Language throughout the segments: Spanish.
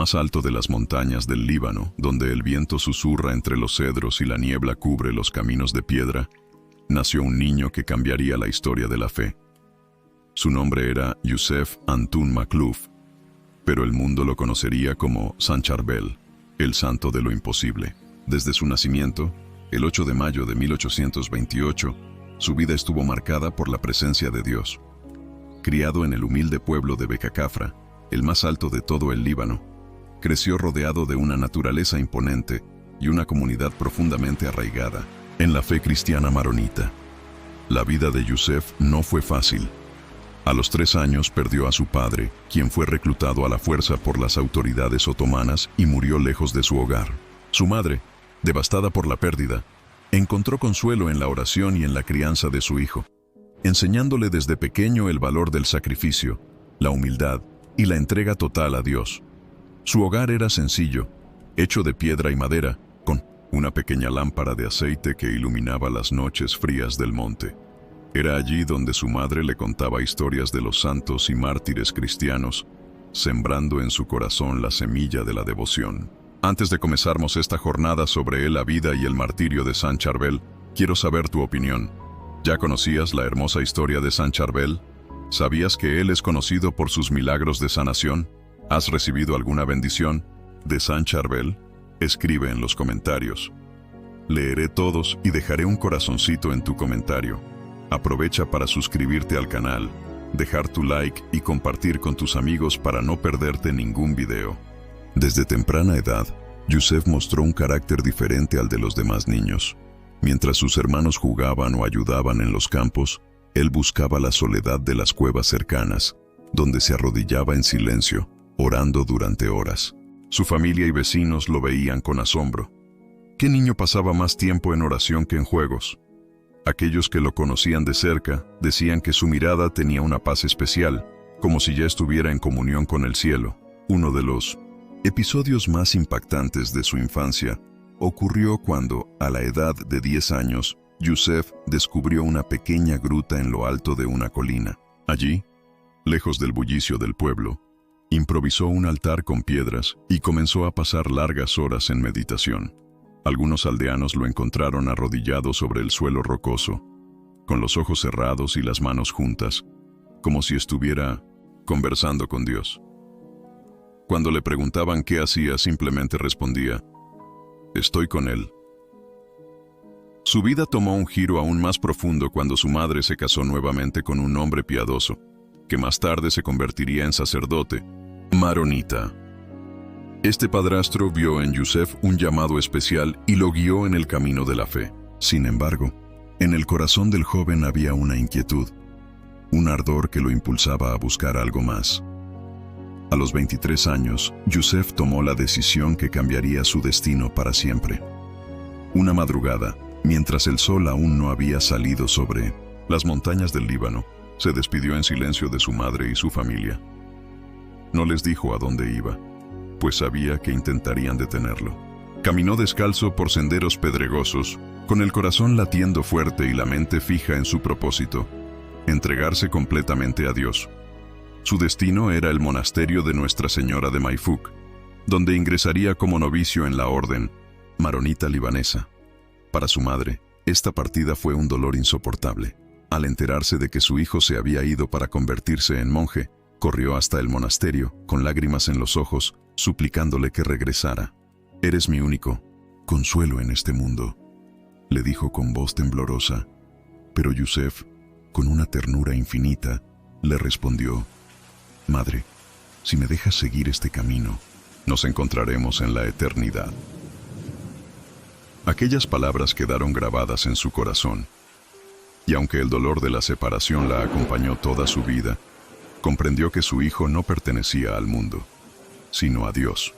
más alto de las montañas del Líbano, donde el viento susurra entre los cedros y la niebla cubre los caminos de piedra, nació un niño que cambiaría la historia de la fe. Su nombre era Yusef Antun Makhlouf, pero el mundo lo conocería como Sancharbel, el santo de lo imposible. Desde su nacimiento, el 8 de mayo de 1828, su vida estuvo marcada por la presencia de Dios. Criado en el humilde pueblo de Becacafra, el más alto de todo el Líbano, creció rodeado de una naturaleza imponente y una comunidad profundamente arraigada en la fe cristiana maronita. La vida de Yusef no fue fácil. A los 3 años perdió a su padre, quien fue reclutado a la fuerza por las autoridades otomanas y murió lejos de su hogar. Su madre, devastada por la pérdida, encontró consuelo en la oración y en la crianza de su hijo, enseñándole desde pequeño el valor del sacrificio, la humildad y la entrega total a Dios. Su hogar era sencillo, hecho de piedra y madera, con una pequeña lámpara de aceite que iluminaba las noches frías del monte. Era allí donde su madre le contaba historias de los santos y mártires cristianos, sembrando en su corazón la semilla de la devoción. Antes de comenzarmos esta jornada sobre la vida y el martirio de Sancharbel, quiero saber tu opinión. ¿Ya conocías la hermosa historia de Sancharbel? ¿Sabías que él es conocido por sus milagros de sanación? ¿Has recibido alguna bendición de Sancharbel? Escribe en los comentarios. Leeré todos y dejaré un corazoncito en tu comentario. Aprovecha para suscribirte al canal, dejar tu like y compartir con tus amigos para no perderte ningún video. Desde temprana edad, Yusef mostró un carácter diferente al de los demás niños. Mientras sus hermanos jugaban o ayudaban en los campos, él buscaba la soledad de las cuevas cercanas, donde se arrodillaba en silencio, orando durante horas. Su familia y vecinos lo veían con asombro. ¿Qué niño pasaba más tiempo en oración que en juegos? Aquellos que lo conocían de cerca decían que su mirada tenía una paz especial, como si ya estuviera en comunión con el cielo. Uno de los episodios más impactantes de su infancia ocurrió cuando, a la edad de 10 años, Yusef descubrió una pequeña gruta en lo alto de una colina. Allí, lejos del bullicio del pueblo, improvisó un altar con piedras y comenzó a pasar largas horas en meditación. Algunos aldeanos lo encontraron arrodillado sobre el suelo rocoso, con los ojos cerrados y las manos juntas, como si estuviera conversando con Dios. Cuando le preguntaban qué hacía, simplemente respondía: «Estoy con él». Su vida tomó un giro aún más profundo cuando su madre se casó nuevamente con un hombre piadoso, que más tarde se convertiría en sacerdote maronita. Este padrastro vio en Yusef un llamado especial y lo guió en el camino de la fe. Sin embargo, en el corazón del joven había una inquietud, un ardor que lo impulsaba a buscar algo más. A los 23 años, Yusef tomó la decisión que cambiaría su destino para siempre. Una madrugada, mientras el sol aún no había salido sobre las montañas del Líbano, se despidió en silencio de su madre y su familia. No les dijo a dónde iba, pues sabía que intentarían detenerlo. Caminó descalzo por senderos pedregosos, con el corazón latiendo fuerte y la mente fija en su propósito: entregarse completamente a Dios. Su destino era el monasterio de Nuestra Señora de Maifuk, donde ingresaría como novicio en la orden maronita libanesa. Para su madre, esta partida fue un dolor insoportable. Al enterarse de que su hijo se había ido para convertirse en monje, corrió hasta el monasterio, con lágrimas en los ojos, suplicándole que regresara. «Eres mi único consuelo en este mundo», le dijo con voz temblorosa. Pero Yusef, con una ternura infinita, le respondió: «Madre, si me dejas seguir este camino, nos encontraremos en la eternidad». Aquellas palabras quedaron grabadas en su corazón, y aunque el dolor de la separación la acompañó toda su vida, comprendió que su hijo no pertenecía al mundo, sino a Dios.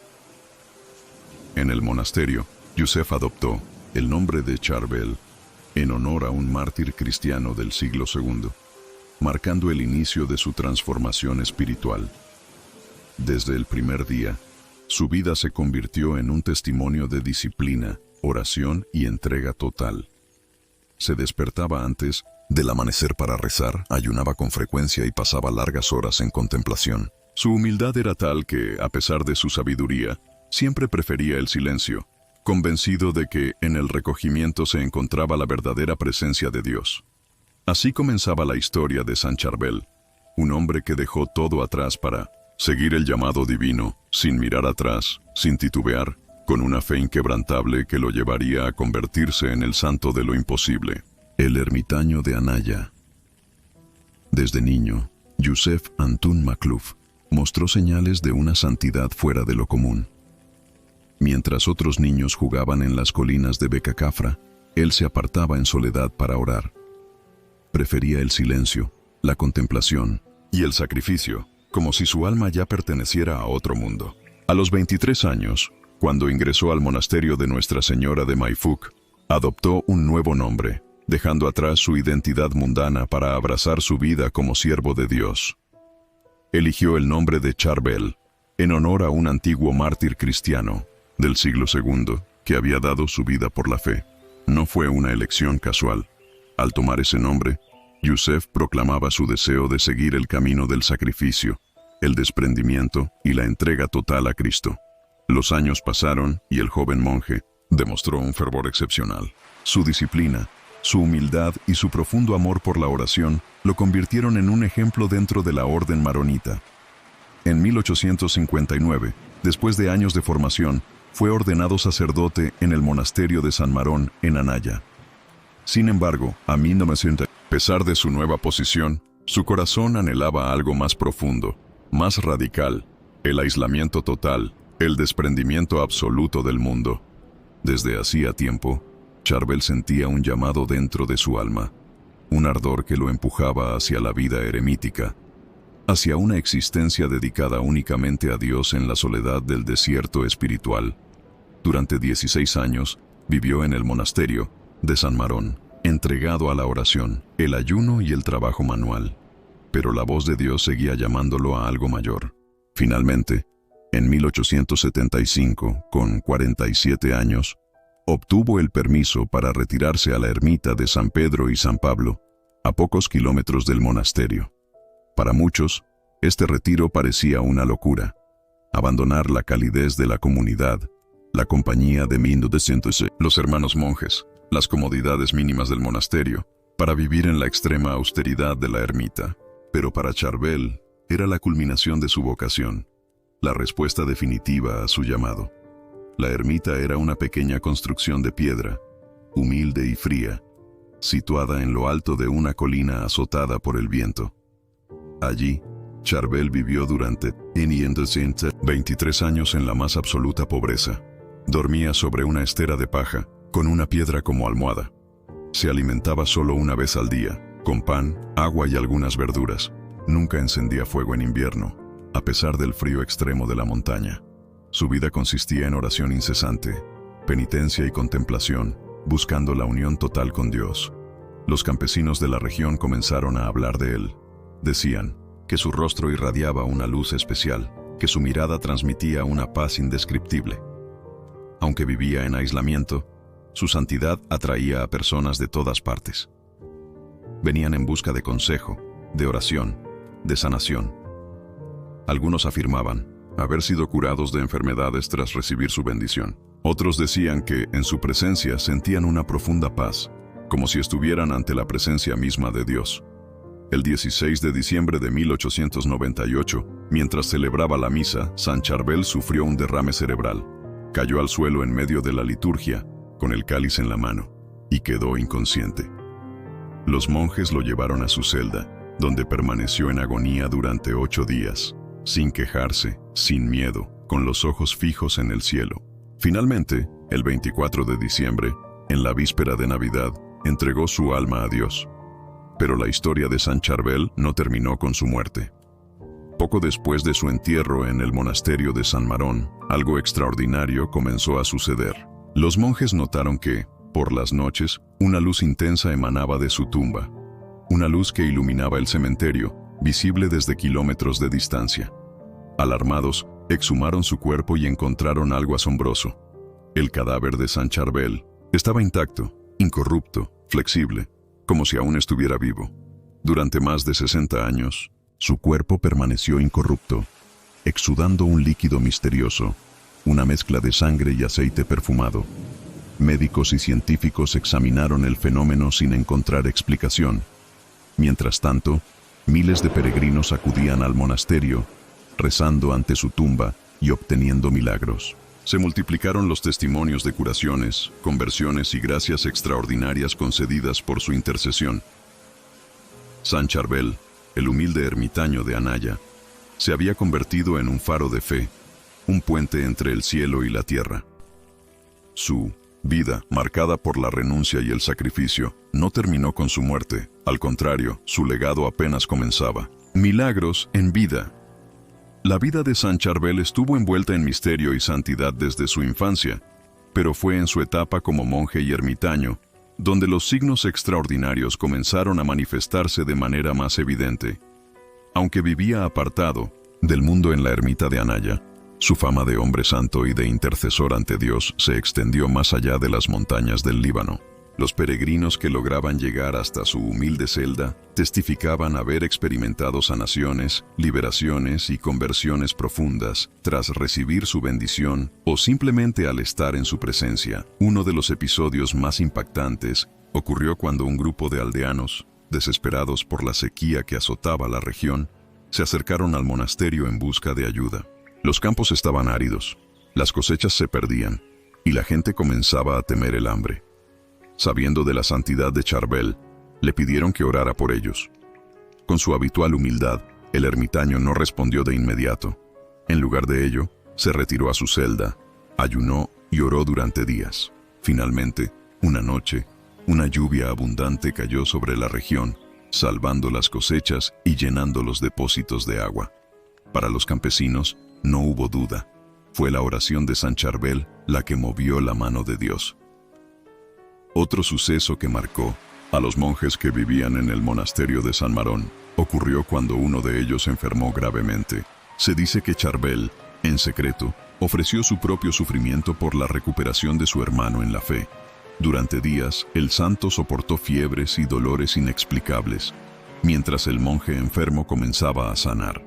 En el monasterio, Yusef adoptó el nombre de Charbel en honor a un mártir cristiano del siglo II, marcando el inicio de su transformación espiritual. Desde el primer día, su vida se convirtió en un testimonio de disciplina, oración y entrega total. Se despertaba antes del amanecer para rezar, ayunaba con frecuencia y pasaba largas horas en contemplación. Su humildad era tal que, a pesar de su sabiduría, siempre prefería el silencio, convencido de que en el recogimiento se encontraba la verdadera presencia de Dios. Así comenzaba la historia de San Charbel, un hombre que dejó todo atrás para seguir el llamado divino, sin mirar atrás, sin titubear, con una fe inquebrantable que lo llevaría a convertirse en el santo de lo imposible. El ermitaño de Anaya. Desde niño, Yusef Antun Makluf mostró señales de una santidad fuera de lo común. Mientras otros niños jugaban en las colinas de Becacafra, él se apartaba en soledad para orar. Prefería el silencio, la contemplación y el sacrificio, como si su alma ya perteneciera a otro mundo. A los 23 años, cuando ingresó al monasterio de Nuestra Señora de Maifuk, adoptó un nuevo nombre, dejando atrás su identidad mundana para abrazar su vida como siervo de Dios. Eligió el nombre de Charbel, en honor a un antiguo mártir cristiano del siglo II que había dado su vida por la fe. No fue una elección casual. Al tomar ese nombre, Yusef proclamaba su deseo de seguir el camino del sacrificio, el desprendimiento y la entrega total a Cristo. Los años pasaron y el joven monje demostró un fervor excepcional. Su disciplina, su humildad y su profundo amor por la oración lo convirtieron en un ejemplo dentro de la orden maronita. En 1859, después de años de formación, fue ordenado sacerdote en el monasterio de San Marón, en Anaya. Sin embargo, a 1900, a pesar de su nueva posición, su corazón anhelaba algo más profundo, más radical, el aislamiento total, el desprendimiento absoluto del mundo. Desde hacía tiempo, Charbel sentía un llamado dentro de su alma, un ardor que lo empujaba hacia la vida eremítica, hacia una existencia dedicada únicamente a Dios en la soledad del desierto espiritual. Durante 16 años, vivió en el monasterio de San Marón, entregado a la oración, el ayuno y el trabajo manual. Pero la voz de Dios seguía llamándolo a algo mayor. Finalmente, en 1875, con 47 años, obtuvo el permiso para retirarse a la ermita de San Pedro y San Pablo, a pocos kilómetros del monasterio. Para muchos, este retiro parecía una locura. Abandonar la calidez de la comunidad, la compañía de 1900, los hermanos monjes, las comodidades mínimas del monasterio, para vivir en la extrema austeridad de la ermita. Pero para Charbel, era la culminación de su vocación, la respuesta definitiva a su llamado. La ermita era una pequeña construcción de piedra, humilde y fría, situada en lo alto de una colina azotada por el viento. Allí, Charbel vivió durante 23 años en la más absoluta pobreza. Dormía sobre una estera de paja, con una piedra como almohada. Se alimentaba solo una vez al día, con pan, agua y algunas verduras. Nunca encendía fuego en invierno, a pesar del frío extremo de la montaña. Su vida consistía en oración incesante, penitencia y contemplación, buscando la unión total con Dios. Los campesinos de la región comenzaron a hablar de él. Decían que su rostro irradiaba una luz especial, que su mirada transmitía una paz indescriptible. Aunque vivía en aislamiento, su santidad atraía a personas de todas partes. Venían en busca de consejo, de oración, de sanación. Algunos afirmaban haber sido curados de enfermedades tras recibir su bendición. Otros decían que, en su presencia, sentían una profunda paz, como si estuvieran ante la presencia misma de Dios. El 16 de diciembre de 1898, mientras celebraba la misa, San Charbel sufrió un derrame cerebral. Cayó al suelo en medio de la liturgia, con el cáliz en la mano, y quedó inconsciente. Los monjes lo llevaron a su celda, donde permaneció en agonía durante 8 días, sin quejarse, sin miedo, con los ojos fijos en el cielo. Finalmente, el 24 de diciembre, en la víspera de Navidad, entregó su alma a Dios. Pero la historia de San Charbel no terminó con su muerte. Poco después de su entierro en el monasterio de San Marón, algo extraordinario comenzó a suceder. Los monjes notaron que, por las noches, una luz intensa emanaba de su tumba. Una luz que iluminaba el cementerio, visible desde kilómetros de distancia. Alarmados, exhumaron su cuerpo y encontraron algo asombroso. El cadáver de San Charbel estaba intacto, incorrupto, flexible, como si aún estuviera vivo. Durante más de 60 años, su cuerpo permaneció incorrupto, exudando un líquido misterioso, una mezcla de sangre y aceite perfumado. Médicos y científicos examinaron el fenómeno sin encontrar explicación. Mientras tanto, miles de peregrinos acudían al monasterio, rezando ante su tumba y obteniendo milagros. Se multiplicaron los testimonios de curaciones, conversiones y gracias extraordinarias concedidas por su intercesión. San Charbel, el humilde ermitaño de Anaya, se había convertido en un faro de fe, un puente entre el cielo y la tierra. Su vida, marcada por la renuncia y el sacrificio, no terminó con su muerte. Al contrario, su legado apenas comenzaba. Milagros en vida. La vida de San Charbel estuvo envuelta en misterio y santidad desde su infancia, pero fue en su etapa como monje y ermitaño, donde los signos extraordinarios comenzaron a manifestarse de manera más evidente. Aunque vivía apartado del mundo en la ermita de Anaya, su fama de hombre santo y de intercesor ante Dios se extendió más allá de las montañas del Líbano. Los peregrinos que lograban llegar hasta su humilde celda testificaban haber experimentado sanaciones, liberaciones y conversiones profundas tras recibir su bendición o simplemente al estar en su presencia. Uno de los episodios más impactantes ocurrió cuando un grupo de aldeanos, desesperados por la sequía que azotaba la región, se acercaron al monasterio en busca de ayuda. Los campos estaban áridos, las cosechas se perdían y la gente comenzaba a temer el hambre. Sabiendo de la santidad de Charbel, le pidieron que orara por ellos. Con su habitual humildad, el ermitaño no respondió de inmediato. En lugar de ello, se retiró a su celda, ayunó y oró durante días. Finalmente, una noche, una lluvia abundante cayó sobre la región, salvando las cosechas y llenando los depósitos de agua. Para los campesinos, no hubo duda. Fue la oración de San Charbel la que movió la mano de Dios. Otro suceso que marcó a los monjes que vivían en el monasterio de San Marón ocurrió cuando uno de ellos enfermó gravemente. Se dice que Charbel, en secreto, ofreció su propio sufrimiento por la recuperación de su hermano en la fe. Durante días, el santo soportó fiebres y dolores inexplicables, mientras el monje enfermo comenzaba a sanar.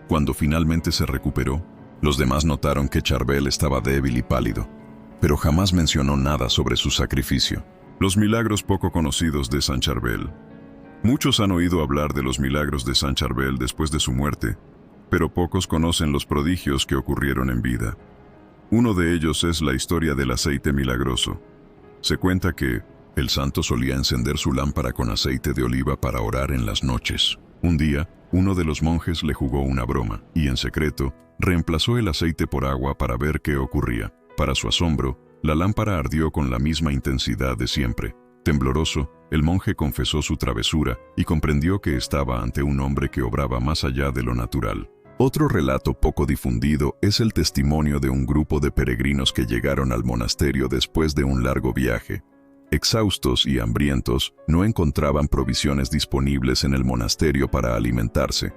Cuando finalmente se recuperó, los demás notaron que Charbel estaba débil y pálido, pero jamás mencionó nada sobre su sacrificio. Los milagros poco conocidos de San Charbel. Muchos han oído hablar de los milagros de San Charbel después de su muerte, pero pocos conocen los prodigios que ocurrieron en vida. Uno de ellos es la historia del aceite milagroso. Se cuenta que el santo solía encender su lámpara con aceite de oliva para orar en las noches. Un día, uno de los monjes le jugó una broma y, en secreto, reemplazó el aceite por agua para ver qué ocurría. Para su asombro, la lámpara ardió con la misma intensidad de siempre. Tembloroso, el monje confesó su travesura y comprendió que estaba ante un hombre que obraba más allá de lo natural. Otro relato poco difundido es el testimonio de un grupo de peregrinos que llegaron al monasterio después de un largo viaje. Exhaustos y hambrientos, no encontraban provisiones disponibles en el monasterio para alimentarse.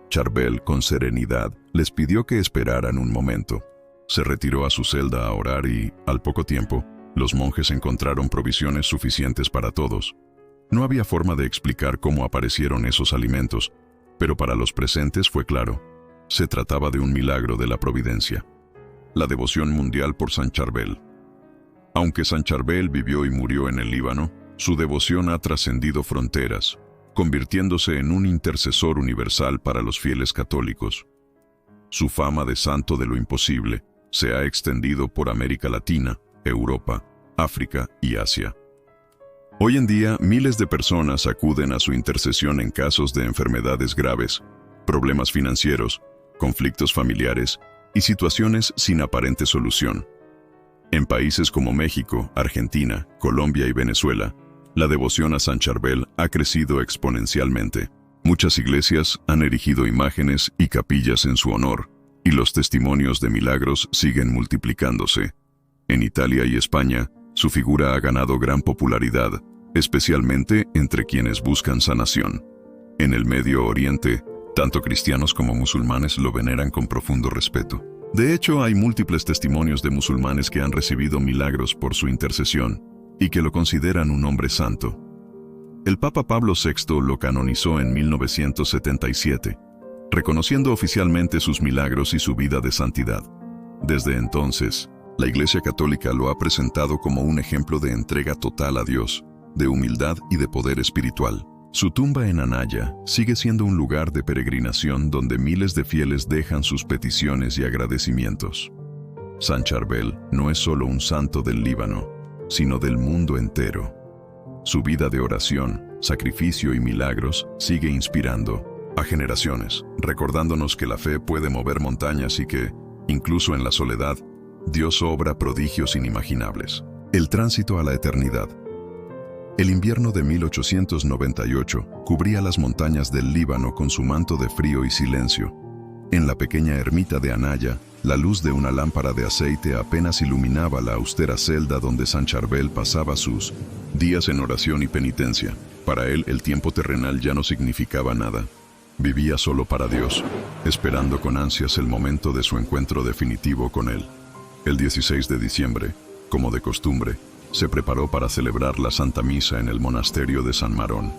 Charbel, con serenidad, les pidió que esperaran un momento. Se retiró a su celda a orar y, al poco tiempo, los monjes encontraron provisiones suficientes para todos. No había forma de explicar cómo aparecieron esos alimentos, pero para los presentes fue claro. Se trataba de un milagro de la providencia. La devoción mundial por San Charbel. Aunque San Charbel vivió y murió en el Líbano, su devoción ha trascendido fronteras, convirtiéndose en un intercesor universal para los fieles católicos. Su fama de santo de lo imposible se ha extendido por América Latina, Europa, África y Asia. Hoy en día, miles de personas acuden a su intercesión en casos de enfermedades graves, problemas financieros, conflictos familiares y situaciones sin aparente solución. En países como México, Argentina, Colombia y Venezuela, la devoción a San Charbel ha crecido exponencialmente. Muchas iglesias han erigido imágenes y capillas en su honor, y los testimonios de milagros siguen multiplicándose. En Italia y España, su figura ha ganado gran popularidad, especialmente entre quienes buscan sanación. En el Medio Oriente, tanto cristianos como musulmanes lo veneran con profundo respeto. De hecho, hay múltiples testimonios de musulmanes que han recibido milagros por su intercesión y que lo consideran un hombre santo. El Papa Pablo VI lo canonizó en 1977, reconociendo oficialmente sus milagros y su vida de santidad. Desde entonces, la Iglesia Católica lo ha presentado como un ejemplo de entrega total a Dios, de humildad y de poder espiritual. Su tumba en Anaya sigue siendo un lugar de peregrinación donde miles de fieles dejan sus peticiones y agradecimientos. San Charbel no es solo un santo del Líbano, sino del mundo entero. Su vida de oración, sacrificio y milagros sigue inspirando a generaciones, recordándonos que la fe puede mover montañas y que, incluso en la soledad, Dios obra prodigios inimaginables. El tránsito a la eternidad. El invierno de 1898 cubría las montañas del Líbano con su manto de frío y silencio. En la pequeña ermita de Anaya, la luz de una lámpara de aceite apenas iluminaba la austera celda donde San Charbel pasaba sus días en oración y penitencia. Para él, el tiempo terrenal ya no significaba nada. Vivía solo para Dios, esperando con ansias el momento de su encuentro definitivo con Él. El 16 de diciembre, como de costumbre, se preparó para celebrar la Santa Misa en el monasterio de San Marón.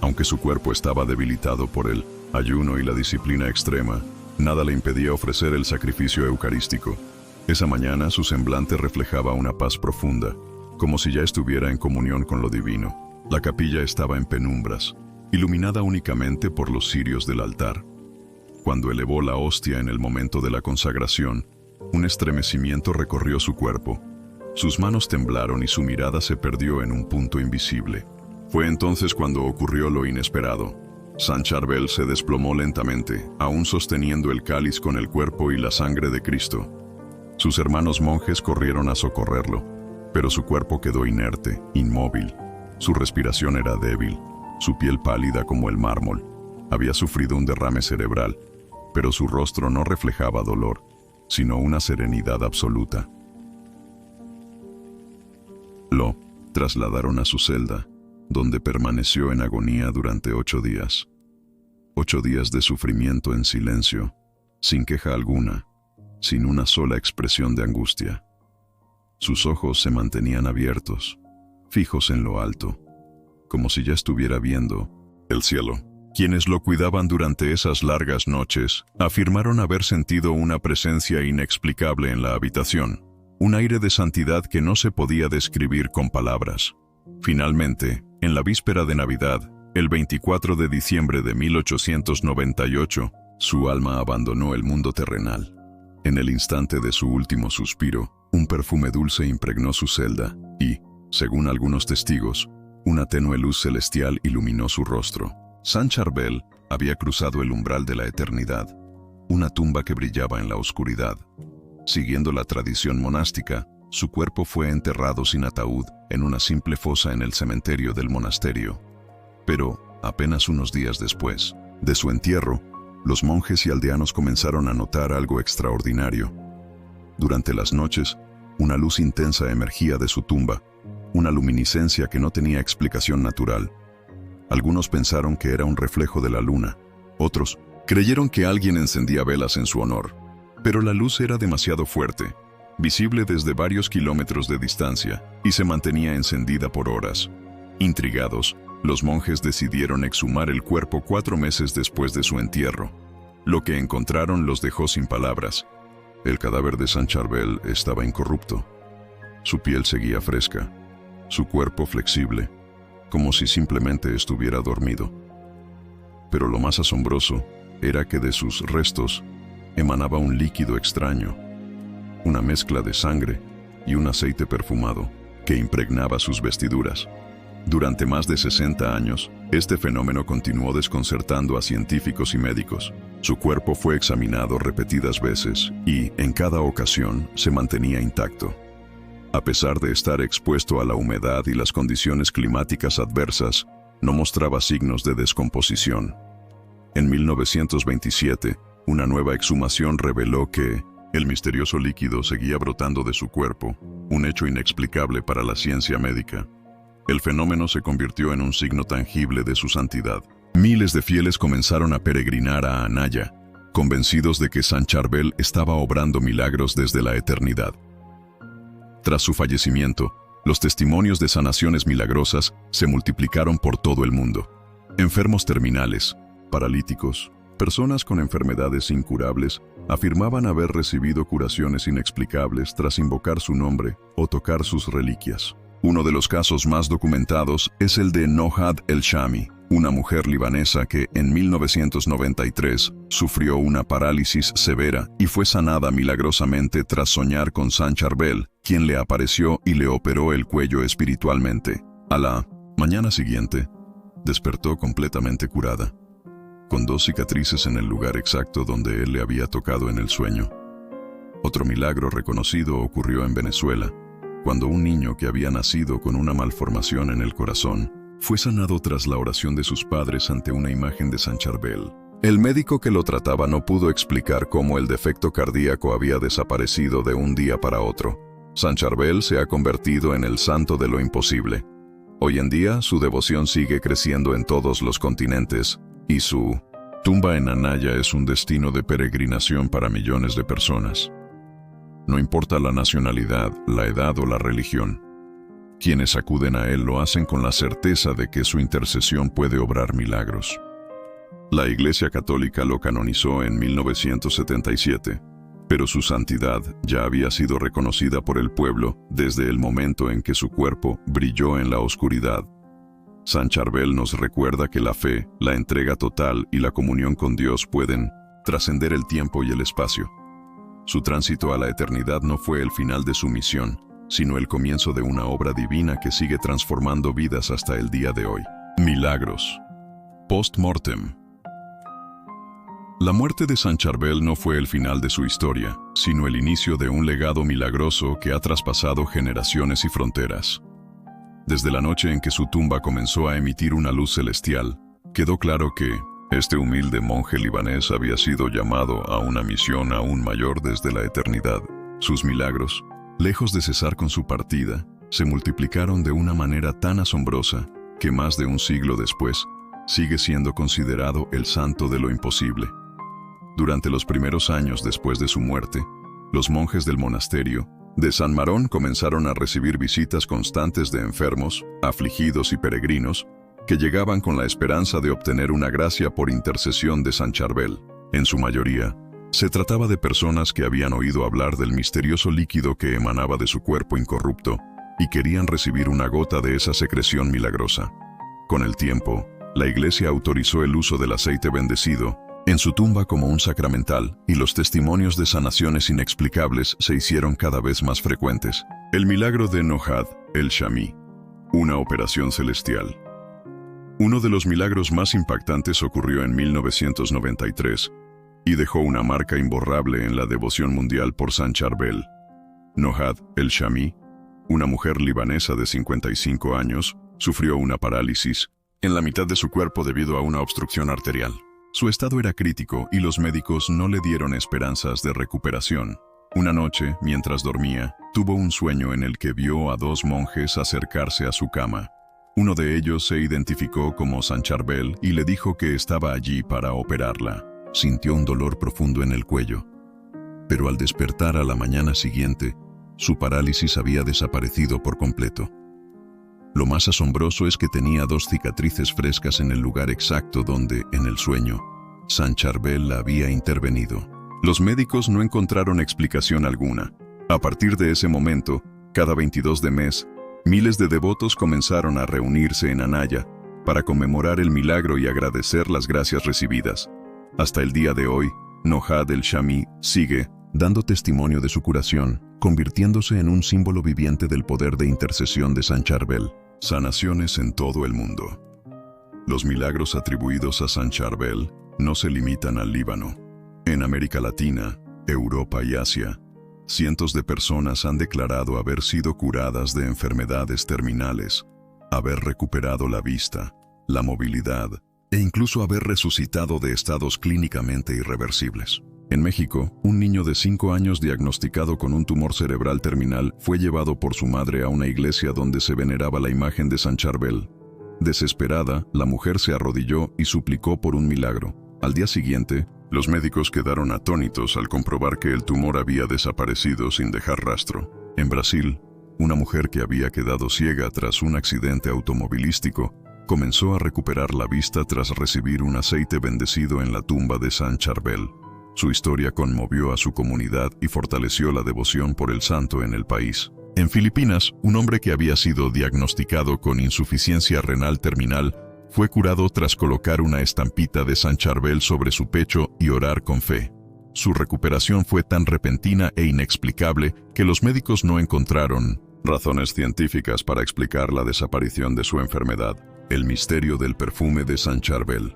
Aunque su cuerpo estaba debilitado por el ayuno y la disciplina extrema, nada le impedía ofrecer el sacrificio eucarístico. Esa mañana su semblante reflejaba una paz profunda, como si ya estuviera en comunión con lo divino. La capilla estaba en penumbras, iluminada únicamente por los cirios del altar. Cuando elevó la hostia en el momento de la consagración, un estremecimiento recorrió su cuerpo. Sus manos temblaron y su mirada se perdió en un punto invisible. Fue entonces cuando ocurrió lo inesperado. San Charbel se desplomó lentamente, aún sosteniendo el cáliz con el cuerpo y la sangre de Cristo. Sus hermanos monjes corrieron a socorrerlo, pero su cuerpo quedó inerte, inmóvil. Su respiración era débil, su piel pálida como el mármol. Había sufrido un derrame cerebral, pero su rostro no reflejaba dolor, sino una serenidad absoluta. Lo trasladaron a su celda, donde permaneció en agonía durante 8 días. 8 días de sufrimiento en silencio, sin queja alguna, sin una sola expresión de angustia. Sus ojos se mantenían abiertos, fijos en lo alto, como si ya estuviera viendo el cielo. Quienes lo cuidaban durante esas largas noches afirmaron haber sentido una presencia inexplicable en la habitación, un aire de santidad que no se podía describir con palabras. Finalmente, en la víspera de Navidad, el 24 de diciembre de 1898, su alma abandonó el mundo terrenal. En el instante de su último suspiro, un perfume dulce impregnó su celda y, según algunos testigos, una tenue luz celestial iluminó su rostro. San Charbel había cruzado el umbral de la eternidad, una tumba que brillaba en la oscuridad. Siguiendo la tradición monástica, su cuerpo fue enterrado sin ataúd en una simple fosa en el cementerio del monasterio. Pero, apenas unos días después de su entierro, los monjes y aldeanos comenzaron a notar algo extraordinario. Durante las noches, una luz intensa emergía de su tumba, una luminiscencia que no tenía explicación natural. Algunos pensaron que era un reflejo de la luna, otros creyeron que alguien encendía velas en su honor. Pero la luz era demasiado fuerte, visible desde varios kilómetros de distancia, y se mantenía encendida por horas. Intrigados, los monjes decidieron exhumar el cuerpo 4 meses después de su entierro. Lo que encontraron los dejó sin palabras. El cadáver de San Charbel estaba incorrupto. Su piel seguía fresca, su cuerpo flexible, como si simplemente estuviera dormido. Pero lo más asombroso era que de sus restos emanaba un líquido extraño, una mezcla de sangre y un aceite perfumado que impregnaba sus vestiduras. Durante más de 60 años, este fenómeno continuó desconcertando a científicos y médicos. Su cuerpo fue examinado repetidas veces y, en cada ocasión, se mantenía intacto. A pesar de estar expuesto a la humedad y las condiciones climáticas adversas, no mostraba signos de descomposición. En 1927, una nueva exhumación reveló que el misterioso líquido seguía brotando de su cuerpo, un hecho inexplicable para la ciencia médica. El fenómeno se convirtió en un signo tangible de su santidad. Miles de fieles comenzaron a peregrinar a Anaya, convencidos de que San Charbel estaba obrando milagros desde la eternidad. Tras su fallecimiento, los testimonios de sanaciones milagrosas se multiplicaron por todo el mundo. Enfermos terminales, paralíticos, Personas con enfermedades incurables afirmaban haber recibido curaciones inexplicables tras invocar su nombre o tocar sus reliquias. Uno de los casos más documentados es el de Nohad el-Shami, una mujer libanesa que en 1993 sufrió una parálisis severa y fue sanada milagrosamente tras soñar con San Charbel, quien le apareció y le operó el cuello espiritualmente. A la mañana siguiente, despertó completamente curada, con 2 cicatrices en el lugar exacto donde él le había tocado en el sueño. Otro milagro reconocido ocurrió en Venezuela, cuando un niño que había nacido con una malformación en el corazón fue sanado tras la oración de sus padres ante una imagen de San Charbel. El médico que lo trataba no pudo explicar cómo el defecto cardíaco había desaparecido de un día para otro. San Charbel se ha convertido en el santo de lo imposible. Hoy en día, su devoción sigue creciendo en todos los continentes, y su tumba en Anaya es un destino de peregrinación para millones de personas. No importa la nacionalidad, la edad o la religión. Quienes acuden a él lo hacen con la certeza de que su intercesión puede obrar milagros. La Iglesia Católica lo canonizó en 1977, pero su santidad ya había sido reconocida por el pueblo desde el momento en que su cuerpo brilló en la oscuridad. San Charbel nos recuerda que la fe, la entrega total y la comunión con Dios pueden trascender el tiempo y el espacio. Su tránsito a la eternidad no fue el final de su misión, sino el comienzo de una obra divina que sigue transformando vidas hasta el día de hoy. Milagros. Post-mortem. La muerte de San Charbel no fue el final de su historia, sino el inicio de un legado milagroso que ha traspasado generaciones y fronteras. Desde la noche en que su tumba comenzó a emitir una luz celestial, quedó claro que este humilde monje libanés había sido llamado a una misión aún mayor desde la eternidad. Sus milagros, lejos de cesar con su partida, se multiplicaron de una manera tan asombrosa que más de un siglo después sigue siendo considerado el santo de lo imposible. Durante los primeros años después de su muerte, los monjes del monasterio de San Marón comenzaron a recibir visitas constantes de enfermos, afligidos y peregrinos que llegaban con la esperanza de obtener una gracia por intercesión de San Charbel. En su mayoría, se trataba de personas que habían oído hablar del misterioso líquido que emanaba de su cuerpo incorrupto y querían recibir una gota de esa secreción milagrosa. Con el tiempo, la Iglesia autorizó el uso del aceite bendecido en su tumba como un sacramental, y los testimonios de sanaciones inexplicables se hicieron cada vez más frecuentes. El milagro de Nohad el-Shami, una operación celestial. Uno de los milagros más impactantes ocurrió en 1993 y dejó una marca imborrable en la devoción mundial por San Charbel. Nohad el-Shami, una mujer libanesa de 55 años, sufrió una parálisis en la mitad de su cuerpo debido a una obstrucción arterial. Su estado era crítico y los médicos no le dieron esperanzas de recuperación. Una noche, mientras dormía, tuvo un sueño en el que vio a 2 monjes acercarse a su cama. Uno de ellos se identificó como San Charbel y le dijo que estaba allí para operarla. Sintió un dolor profundo en el cuello, pero al despertar a la mañana siguiente, su parálisis había desaparecido por completo. Lo más asombroso es que tenía 2 cicatrices frescas en el lugar exacto donde, en el sueño, San Charbel había intervenido. Los médicos no encontraron explicación alguna. A partir de ese momento, cada 22 de mes, miles de devotos comenzaron a reunirse en Anaya para conmemorar el milagro y agradecer las gracias recibidas. Hasta el día de hoy, Nohad el-Shami sigue dando testimonio de su curación, convirtiéndose en un símbolo viviente del poder de intercesión de San Charbel. Sanaciones en todo el mundo. Los milagros atribuidos a San Charbel no se limitan al Líbano. En América Latina, Europa y Asia, cientos de personas han declarado haber sido curadas de enfermedades terminales, haber recuperado la vista, la movilidad e incluso haber resucitado de estados clínicamente irreversibles. En México, un niño de 5 años diagnosticado con un tumor cerebral terminal fue llevado por su madre a una iglesia donde se veneraba la imagen de San Charbel. Desesperada, la mujer se arrodilló y suplicó por un milagro. Al día siguiente, los médicos quedaron atónitos al comprobar que el tumor había desaparecido sin dejar rastro. En Brasil, una mujer que había quedado ciega tras un accidente automovilístico comenzó a recuperar la vista tras recibir un aceite bendecido en la tumba de San Charbel. Su historia conmovió a su comunidad y fortaleció la devoción por el santo en el país. En Filipinas, un hombre que había sido diagnosticado con insuficiencia renal terminal fue curado tras colocar una estampita de San Charbel sobre su pecho y orar con fe. Su recuperación fue tan repentina e inexplicable que los médicos no encontraron razones científicas para explicar la desaparición de su enfermedad. El misterio del perfume de San Charbel.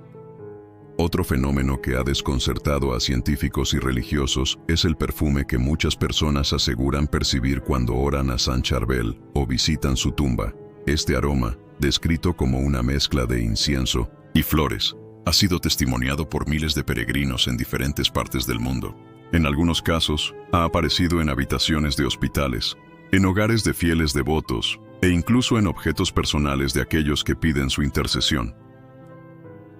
Otro fenómeno que ha desconcertado a científicos y religiosos es el perfume que muchas personas aseguran percibir cuando oran a San Charbel o visitan su tumba. Este aroma, descrito como una mezcla de incienso y flores, ha sido testimoniado por miles de peregrinos en diferentes partes del mundo. En algunos casos, ha aparecido en habitaciones de hospitales, en hogares de fieles devotos e incluso en objetos personales de aquellos que piden su intercesión.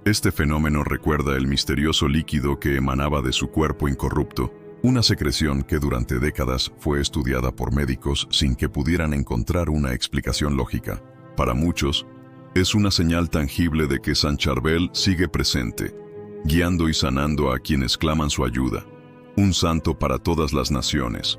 Este fenómeno recuerda el misterioso líquido que emanaba de su cuerpo incorrupto, una secreción que durante décadas fue estudiada por médicos sin que pudieran encontrar una explicación lógica. Para muchos, es una señal tangible de que San Charbel sigue presente, guiando y sanando a quienes claman su ayuda. Un santo para todas las naciones.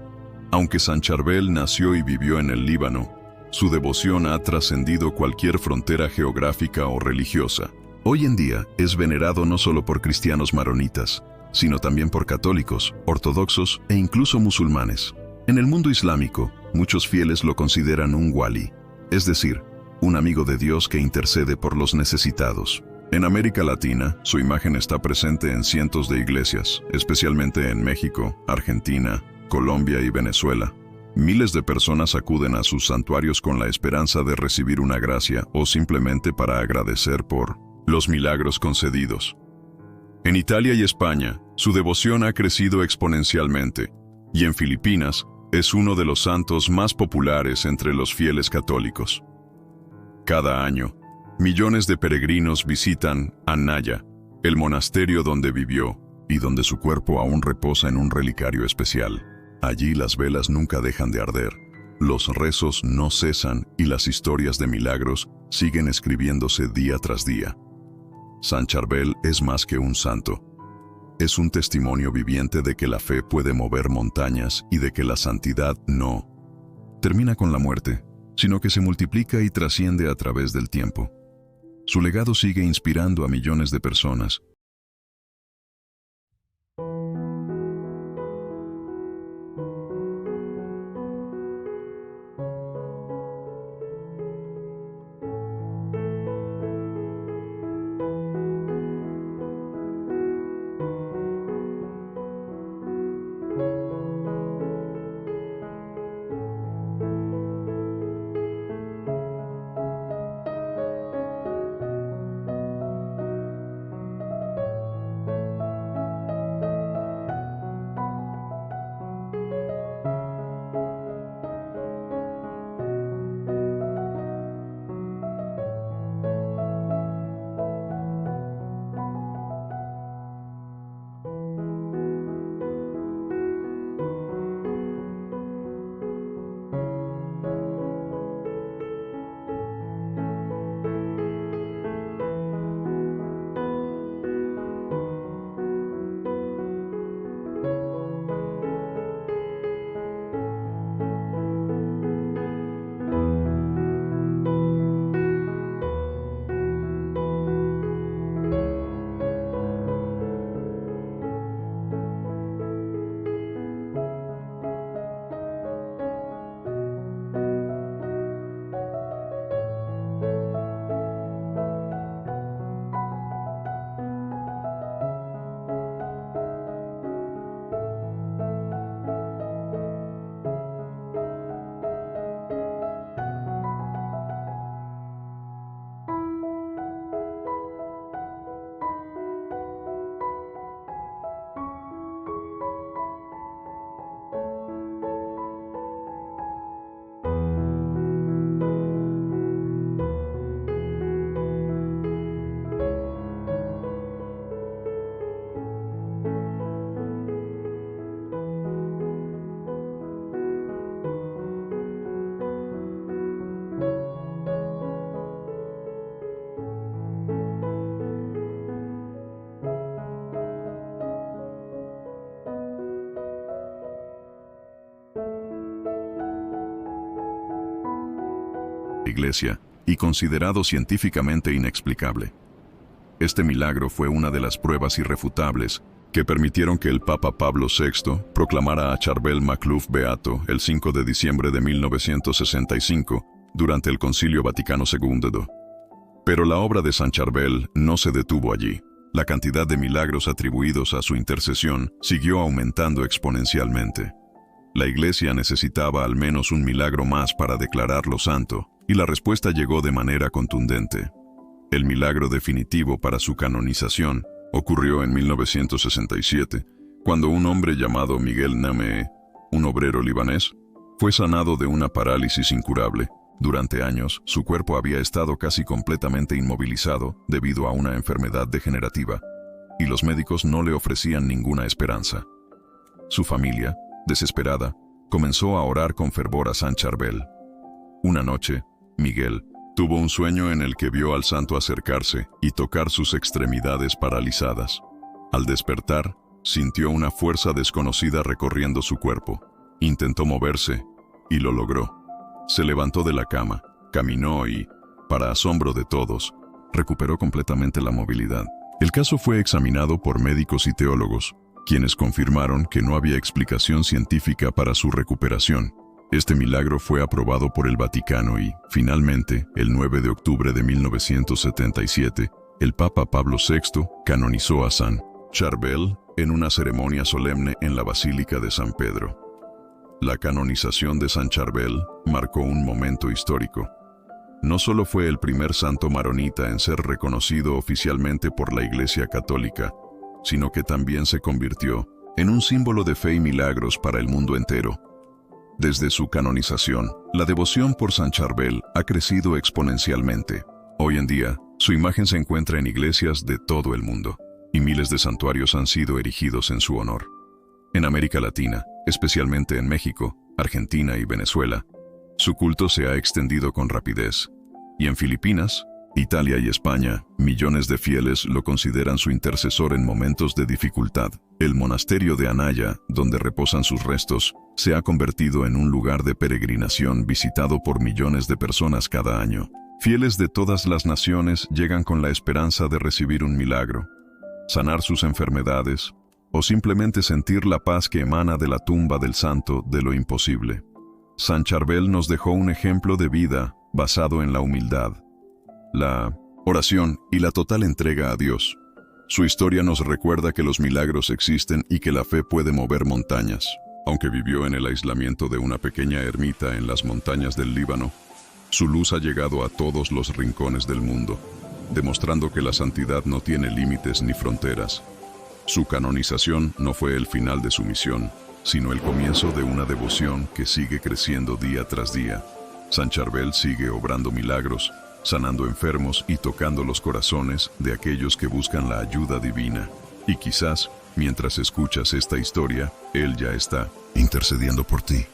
Aunque San Charbel nació y vivió en el Líbano, su devoción ha trascendido cualquier frontera geográfica o religiosa. Hoy en día es venerado no solo por cristianos maronitas, sino también por católicos, ortodoxos e incluso musulmanes. En el mundo islámico, muchos fieles lo consideran un wali, es decir, un amigo de Dios que intercede por los necesitados. En América Latina, su imagen está presente en cientos de iglesias, especialmente en México, Argentina, Colombia y Venezuela. Miles de personas acuden a sus santuarios con la esperanza de recibir una gracia o simplemente para agradecer por los milagros concedidos. En Italia y España, su devoción ha crecido exponencialmente, y en Filipinas es uno de los santos más populares entre los fieles católicos. Cada año, millones de peregrinos visitan Anaya, el monasterio donde vivió y donde su cuerpo aún reposa en un relicario especial. Allí las velas nunca dejan de arder, los rezos no cesan y las historias de milagros siguen escribiéndose día tras día. San Charbel es más que un santo. Es un testimonio viviente de que la fe puede mover montañas y de que la santidad no termina con la muerte, sino que se multiplica y trasciende a través del tiempo. Su legado sigue inspirando a millones de personas. Iglesia y considerado científicamente inexplicable. Este milagro fue una de las pruebas irrefutables que permitieron que el Papa Pablo VI proclamara a Charbel Macluf beato el 5 de diciembre de 1965 durante el Concilio Vaticano II. Pero la obra de San Charbel no se detuvo allí. La cantidad de milagros atribuidos a su intercesión siguió aumentando exponencialmente. La Iglesia necesitaba al menos un milagro más para declararlo santo, y la respuesta llegó de manera contundente. El milagro definitivo para su canonización ocurrió en 1967, cuando un hombre llamado Miguel Namee, un obrero libanés, fue sanado de una parálisis incurable. Durante años, su cuerpo había estado casi completamente inmovilizado debido a una enfermedad degenerativa, y los médicos no le ofrecían ninguna esperanza. Su familia, desesperada, comenzó a orar con fervor a San Charbel. Una noche, Miguel tuvo un sueño en el que vio al santo acercarse y tocar sus extremidades paralizadas. Al despertar, sintió una fuerza desconocida recorriendo su cuerpo. Intentó moverse, y lo logró. Se levantó de la cama, caminó y, para asombro de todos, recuperó completamente la movilidad. El caso fue examinado por médicos y teólogos, quienes confirmaron que no había explicación científica para su recuperación. Este milagro fue aprobado por el Vaticano y, finalmente, el 9 de octubre de 1977, el Papa Pablo VI canonizó a San Charbel en una ceremonia solemne en la Basílica de San Pedro. La canonización de San Charbel marcó un momento histórico. No solo fue el primer santo maronita en ser reconocido oficialmente por la Iglesia Católica, sino que también se convirtió en un símbolo de fe y milagros para el mundo entero. Desde su canonización, la devoción por San Charbel ha crecido exponencialmente. Hoy en día, su imagen se encuentra en iglesias de todo el mundo, y miles de santuarios han sido erigidos en su honor. En América Latina, especialmente en México, Argentina y Venezuela, su culto se ha extendido con rapidez. Y en Filipinas, Italia y España, millones de fieles lo consideran su intercesor en momentos de dificultad. El monasterio de Anaya, donde reposan sus restos, se ha convertido en un lugar de peregrinación visitado por millones de personas cada año. Fieles de todas las naciones llegan con la esperanza de recibir un milagro, sanar sus enfermedades, o simplemente sentir la paz que emana de la tumba del santo de lo imposible. San Charbel nos dejó un ejemplo de vida basado en la humildad, la oración y la total entrega a Dios. Su historia nos recuerda que los milagros existen y que la fe puede mover montañas. Aunque vivió en el aislamiento de una pequeña ermita en las montañas del Líbano, su luz ha llegado a todos los rincones del mundo, demostrando que la santidad no tiene límites ni fronteras. Su canonización no fue el final de su misión, sino el comienzo de una devoción que sigue creciendo día tras día. San Charbel sigue obrando milagros, sanando enfermos y tocando los corazones de aquellos que buscan la ayuda divina. Y quizás, mientras escuchas esta historia, Él ya está intercediendo por ti.